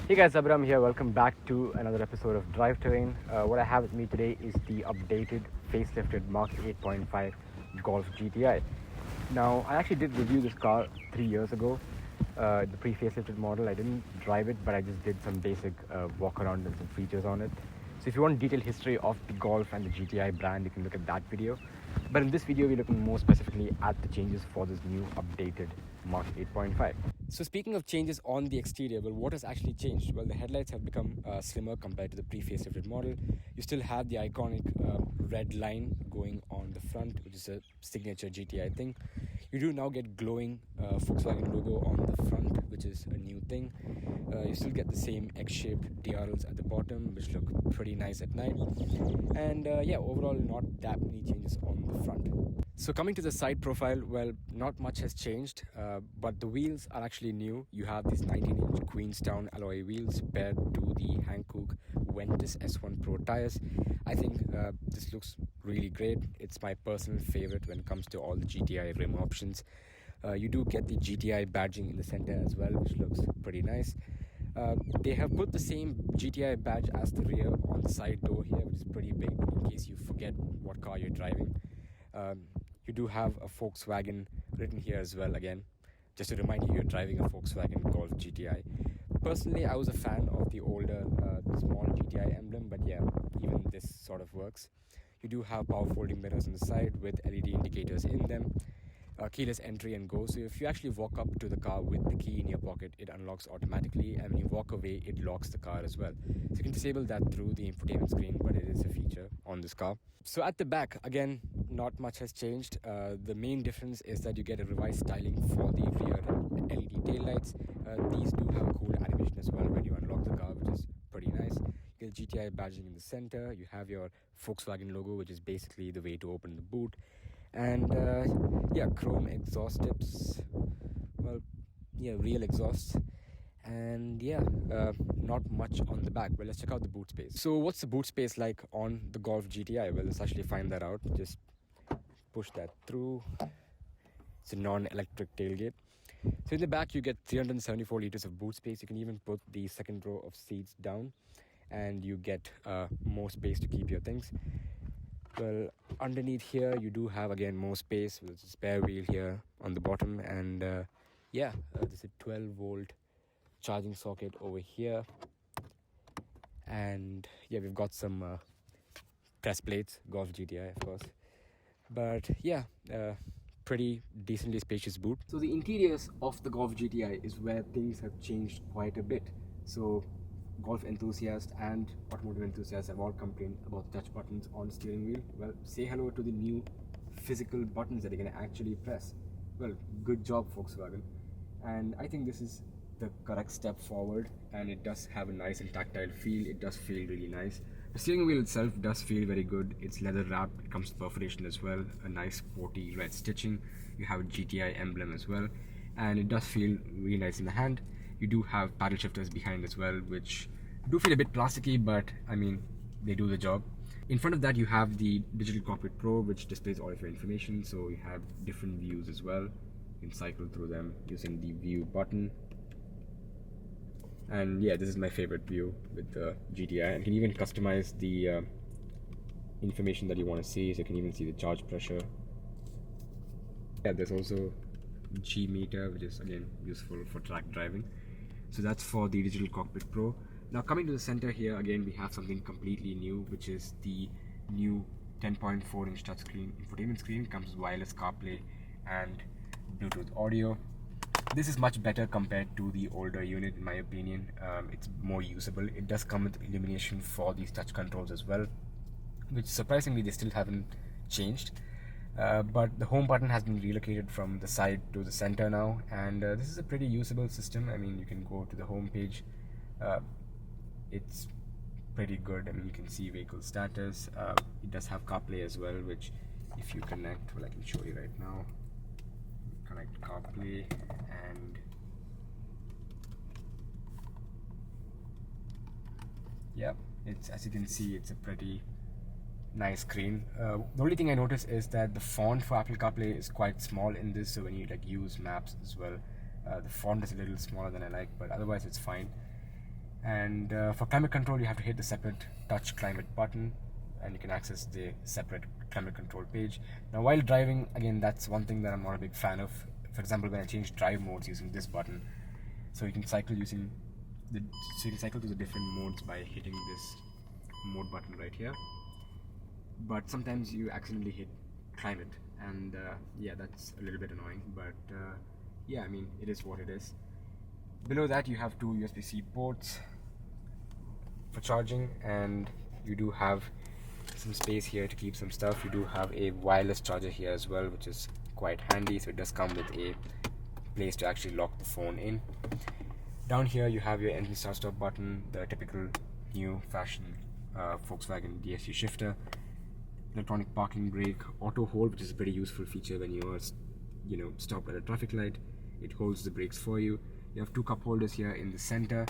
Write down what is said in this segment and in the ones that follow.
Hey guys, Abram here. Welcome back to another episode of DRIVETERRAIN. What I have with me today is the updated, facelifted Mark 8.5 Golf GTI. Now, I actually did review this car 3 years ago, the pre-facelifted model. I didn't drive it, but I just did some basic walk around and some features on it. So if you want detailed history of the Golf and the GTI brand, you can look at that video. But in this video, we're looking more specifically at the changes for this new updated Mark 8.5. So speaking of changes on the exterior, well, what has actually changed? Well, the headlights have become slimmer compared to the pre-facelifted model. You still have the iconic red line going on the front, which is a signature GTI thing. You do now get glowing Volkswagen logo on the front, which is a new thing. You still get the same X-shaped DRLs at the bottom, which look pretty nice at night. And yeah, overall not that many changes on the front. So coming to the side profile, well, not much has changed, but the wheels are actually new. You have these 19-inch Queenstown alloy wheels paired to the Hankook Ventus S1 Pro tires. I think this looks really great. It's my personal favorite when it comes to all the GTI rim options. You do get the GTI badging in the center as well, which looks pretty nice. They have put the same GTI badge as the rear on the side door here, which is pretty big in case you forget what car you're driving. You do have a Volkswagen written here as well, again, just to remind you you're driving a Volkswagen Golf GTI. Personally, I was a fan of the older small GTI emblem, but yeah, even this sort of works. You do have power folding mirrors on the side with LED indicators in them. Keyless entry and go, so if you actually walk up to the car with the key in your pocket, it unlocks automatically, and when you walk away, it locks the car as well. So you can disable that through the infotainment screen, but it is a feature on this car. So at the back, again, not much has changed. The main difference is that you get a revised styling for the rear LED taillights. These do have a cool animation as well when you unlock the car, which is pretty nice. You get GTI badging in the center. You have your Volkswagen logo, which is basically the way to open the boot. And yeah, chrome exhaust tips, well, yeah, real exhausts. And yeah, not much on the back. Well, let's check out the boot space. So what's the boot space like on the Golf GTI? Well, let's actually find that out. Just push that through. It's a non-electric tailgate. So in the back, you get 374 liters of boot space. You can even put the second row of seats down, and you get more space to keep your things. Well, underneath here you do have again more space. There's a spare wheel here on the bottom, and yeah, there's a 12-volt charging socket over here, and yeah, we've got some press plates, Golf GTI of course, but yeah, pretty decently spacious boot. So the interiors of the Golf GTI is where things have changed quite a bit. So golf enthusiasts and automotive enthusiasts have all complained about the touch buttons on the steering wheel. Well, say hello to the new physical buttons that you can actually press. Well, good job, Volkswagen. And I think this is the correct step forward, and it does have a nice and tactile feel. It does feel really nice. The steering wheel itself does feel very good. It's leather wrapped. It comes with perforation as well. A nice sporty red stitching. You have a GTI emblem as well, and it does feel really nice in the hand. You do have paddle shifters behind as well, which do feel a bit plasticky, but I mean, they do the job. In front of that, you have the Digital Cockpit Pro, which displays all of your information. So you have different views as well. You can cycle through them using the view button. And yeah, this is my favorite view with the GTI. And you can even customize the information that you want to see. So you can even see the charge pressure. Yeah, there's also G meter, which is again useful for track driving. So that's for the Digital Cockpit Pro. Now coming to the center here, again we have something completely new, which is the new 10.4-inch touchscreen infotainment screen. It comes with wireless CarPlay and Bluetooth audio. This is much better compared to the older unit in my opinion. It's more usable. It does come with illumination for these touch controls as well, which surprisingly they still haven't changed. But the home button has been relocated from the side to the center now, and this is a pretty usable system. I mean, you can go to the home page. It's pretty good. I mean, you can see vehicle status. It does have CarPlay as well, which if you connect, well, I can show you right now. Connect CarPlay, and yeah, it's, as you can see, it's a pretty nice screen. The only thing I noticed is that the font for Apple CarPlay is quite small in this, so when you use maps as well, the font is a little smaller than I like, but otherwise it's fine. And for climate control, you have to hit the separate touch climate button, and you can access the separate climate control page. Now while driving, again, that's one thing that I'm not a big fan of. For example, when I change drive modes using this button, so you can cycle using so you can cycle to the different modes by hitting this mode button right here. But sometimes you accidentally hit climate, and yeah, that's a little bit annoying, but yeah, I mean, it is what it is. Below that you have two USB-C ports for charging, and you do have some space here to keep some stuff. You do have a wireless charger here as well, which is quite handy, so it does come with a place to actually lock the phone in. Down here you have your engine start stop button, the typical new fashion Volkswagen DSG shifter, electronic parking brake, auto hold, which is a pretty useful feature when you are stopped at a traffic light. It holds the brakes for you. You have two cup holders here in the center,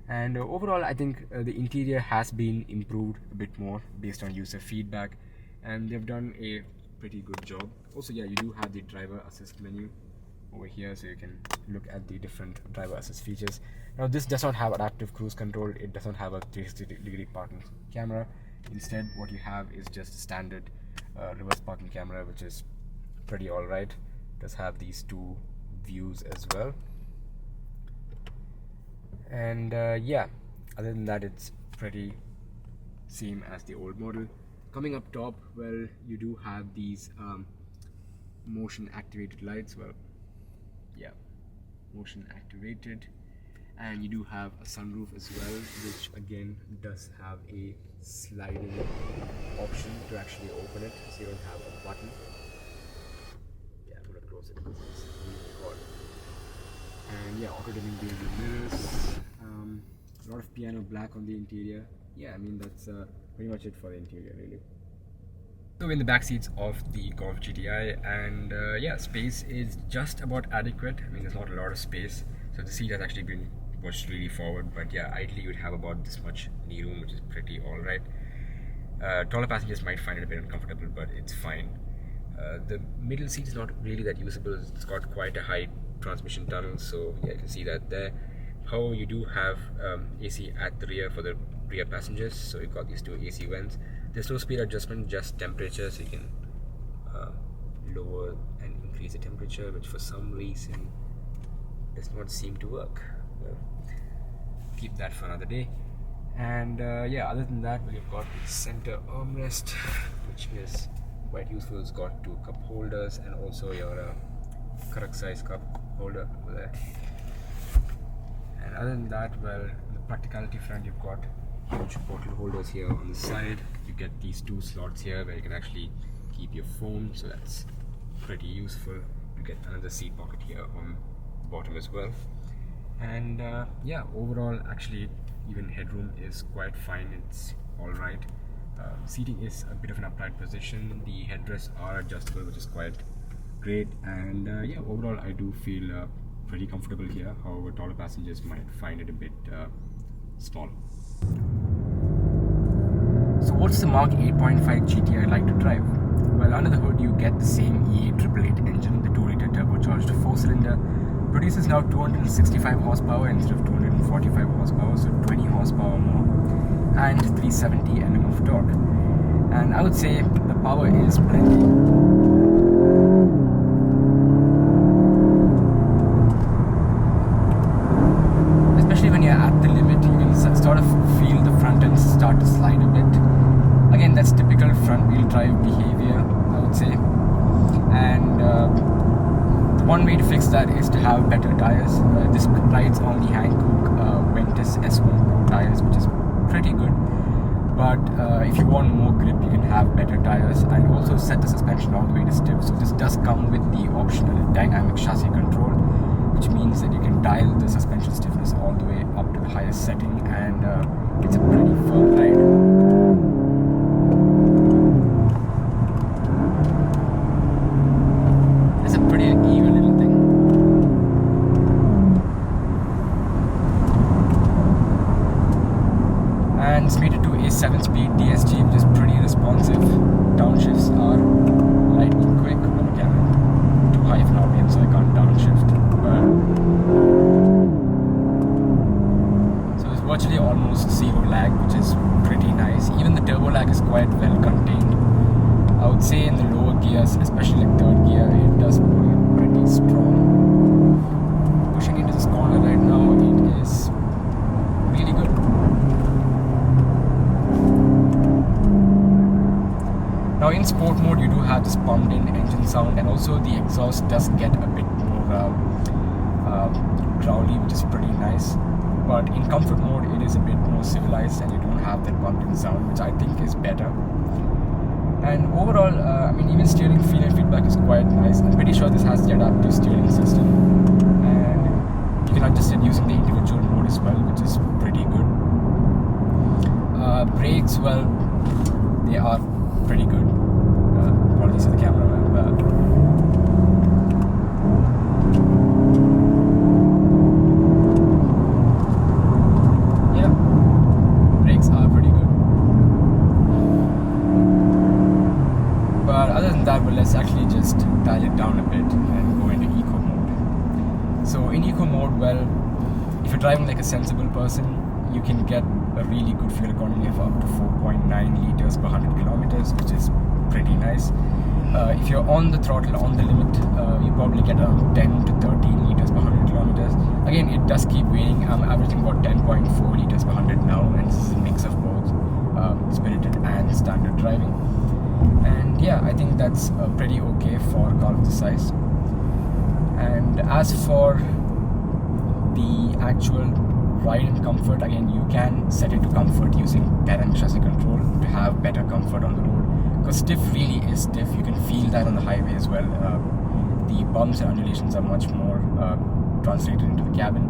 and overall I think the interior has been improved a bit more based on user feedback, and they've done a pretty good job. Also, yeah, you do have the driver assist menu over here, so you can look at the different driver assist features. Now this does not have adaptive cruise control, it does not have a 360-degree parking camera. Instead, what you have is just a standard reverse parking camera, which is pretty alright. It does have these two views as well. And yeah, other than that, it's pretty same as the old model. Coming up top, well, you do have these motion activated lights. Well, yeah, motion activated, and you do have a sunroof as well, which again does have a sliding option to actually open it, so you don't have a button. Yeah, I'm gonna close it because it's really hot. And yeah, auto dimming rear mirrors, a lot of piano black on the interior. Yeah, I mean, that's pretty much it for the interior really. So we're in the back seats of the Golf GTI, and yeah, space is just about adequate. I mean, there's not a lot of space, so the seat has actually been pushed really forward, but yeah, ideally you'd have about this much knee room, which is pretty alright. Taller passengers might find it a bit uncomfortable, but it's fine. The middle seat is not really that usable. It's got quite a high transmission tunnel, so yeah, you can see that there. However, you do have AC at the rear for the rear passengers, so you've got these two AC vents. There's no speed adjustment, just temperature, so you can lower and increase the temperature, which for some reason does not seem to work. Well, keep that for another day. And yeah, other than that, well, you've got the center armrest, which is quite useful. It's got two cup holders and also your correct size cup holder over there. And other than that, well, in the practicality front, you've got huge bottle holders here on the side. You get these two slots here where you can actually keep your phone, so that's pretty useful. You get another seat pocket here on the bottom as well. And yeah, overall, actually, even headroom is quite fine. It's alright. Seating is a bit of an upright position. The headrests are adjustable, which is quite great. And yeah, overall, I do feel pretty comfortable here. However, taller passengers might find it a bit small. So what's the Mark 8.5 GTI like to drive? Well, under the hood you get the same E888 engine, the 2-liter turbocharged 4-cylinder. Produces now 265 horsepower instead of 245 horsepower, so 20 horsepower more, and 370 Nm of torque. And I would say the power is plenty. Especially when you're at the limit, you can sort of feel the front end start to slide a bit. Again, that's typical front wheel drive behavior, I would say. And one way to fix that is to have better tires. This rides on the Hankook Ventus S1 Pro tires, which is pretty good. But if you want more grip, you can have better tires, and also set the suspension all the way to stiff. So this does come with the optional dynamic chassis control, which means that you can dial the suspension stiffness all the way up to the highest setting, and it's a pretty firm ride. It's mated to a 7-speed DSG, which is pretty responsive. Downshifts are lightning quick. Okay, I'm too high for an RPM, so I can't downshift. So it's virtually almost zero lag, which is pretty nice. Even the turbo lag is quite well contained. I would say in the lower gears, especially like third gear, it does pull pretty strong. Pushing into this corner right now, it is really good. Now in sport mode, you do have this pumped in engine sound, and also the exhaust does get a bit more growly, which is pretty nice. But in comfort mode, it is a bit more civilized and you don't have that pumped in sound, which I think is better. And overall, I mean, even steering feel and feedback is quite nice. I'm pretty sure this has the adaptive steering system, and you can adjust it using the individual mode as well, which is pretty good. Brakes, well, they are pretty good. Apologies to the camera. Yeah, brakes are pretty good. But other than that, well, let's actually just dial it down a bit and go into eco mode. So in eco mode, well, if you're driving like a sensible person, you can get a really good fuel economy of up to 4.9 liters per 100 kilometers, which is pretty nice. If you're on the throttle, on the limit, you probably get around 10 to 13 liters per 100 kilometers. Again, it does keep varying. I'm averaging about 10.4 liters per 100 now, and this is a mix of both spirited and standard driving. And yeah, I think that's pretty okay for a car of this size. And as for the actual ride and comfort, again, you can set it to comfort using dynamic chassis control to have better comfort on the road, because stiff really is stiff. You can feel that on the highway as well. The bumps and undulations are much more translated into the cabin,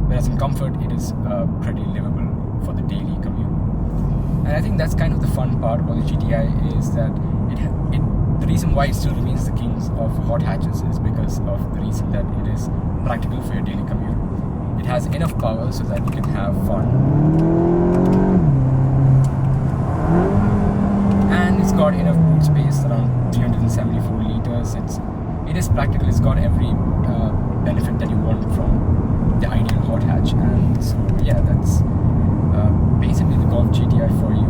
whereas in comfort it is pretty livable for the daily commute. And I think that's kind of the fun part about the GTI, is that the reason why it still remains the king of hot hatches is because of the reason that it is practical for your daily commute. It has enough power so that you can have fun, and it's got enough boot space, around 374 liters. It is practical. It's got every benefit that you want from the ideal hot hatch. And so yeah, that's basically the Golf GTI for you.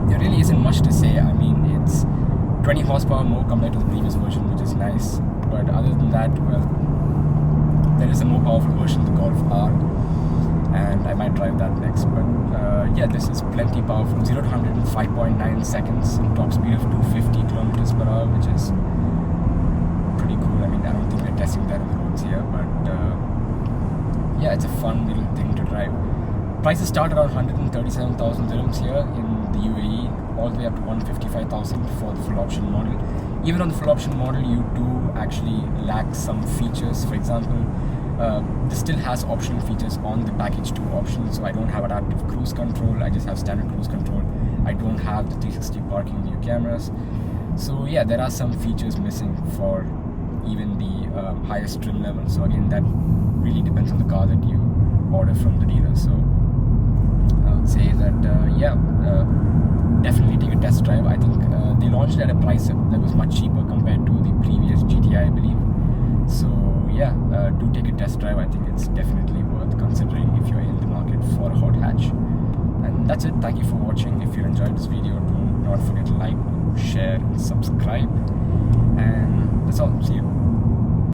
There really isn't much to say. I mean, it's 20 horsepower more compared to the previous version, which is nice. But other than that, well, there is a more powerful version, the Golf R, and I might drive that next. But yeah, this is plenty powerful. 0 to 100 in 5.9 seconds, and top speed of 250 kilometers per hour, which is pretty cool. I mean, I don't think we're testing that on the roads here, but yeah, it's a fun little thing to drive. Prices start around 137,000 dirhams here in the UAE, all the way up to 155,000 for the full option model. Even on the full option model, you do actually lack some features. For example, this still has optional features on the package 2 option. So I don't have adaptive cruise control, I just have standard cruise control. I don't have the 360 parking view cameras. So yeah, there are some features missing for even the highest trim level. So again, that really depends on the car that you order from the dealer. So I would say that definitely take a test drive. I think they launched at a price that was much cheaper compared to the previous GTI, I believe. So yeah, do take a test drive. I think it's definitely worth considering if you're in the market for a hot hatch. And that's it. Thank you for watching. If you enjoyed this video, do not forget to like, share, and subscribe. And that's all. See you.